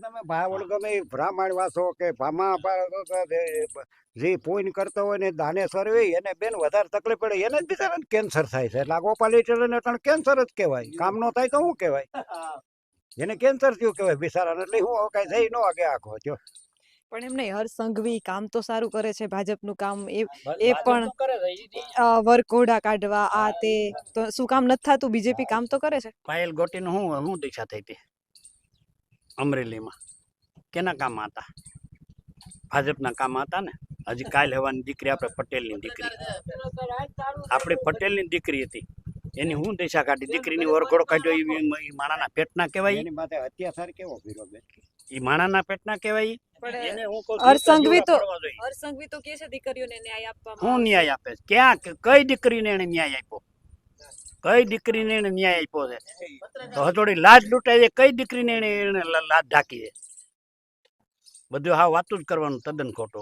તમે ભાવળ ગમે ઈ બ્રાહ્મણ વાસો કે ભામા જે પૂન કરતો હોય ને દાનેશ્વર હોય એને બેન વધારે તકલીફ પડે એને જ બિચારાને કેન્સર થાય છે એટલે આ ગોપાલીચરણને ત્રણ કેન્સર જ કહેવાય કામ નો થાય તો શું કહેવાય એને કેન્સર થયું કહેવાય બિચારાને એટલે હું હવે કાંઈ થઈ ન વાગે આખો જો પણ એમ નહીં, હર્ષ સંઘવી કામ તો સારું કરે છે ભાજપનું કામ, એ પણ વરઘોડા કાઢવા આ તે, તો શું કામ નથી થતું? બીજેપી કામ તો કરે છે. પાયલ ગોટીનું હું દિશા થઈ હતી અમરેલીમાં, કેના કામ હતા? ભાજપના કામ હતા ને. હજી કાલ હવાની દીકરી આપણે પટેલની દીકરી, આપણી પટેલની દીકરી હતી, એની હું દિશા કાઢી? દીકરીની વરઘોડો કાઢ્યો એ માણાના પેટના કહેવાય, એની માથે અત્યાચાર કેવો કર્યો બેન એ માણાના પેટના કહેવાય. એને હું કહું છું, હર્ષ સંઘવી તો પડવા જોઈએ. હર્ષ સંઘવી તો કહે છે દીકરીઓને ન્યાય આપવામાં હું ન્યાય આપે છે? ક્યાં કઈ દીકરીને એને ન્યાય આપ્યો? કઈ દીકરીને એને ન્યાય આપ્યો છે? તો હથોડી લાજ લૂંટાઈ છે, કઈ દીકરીને એને લાજ ઢાકી છે? બધું હા વાતું જ કરવાનું તદ્દન ખોટો.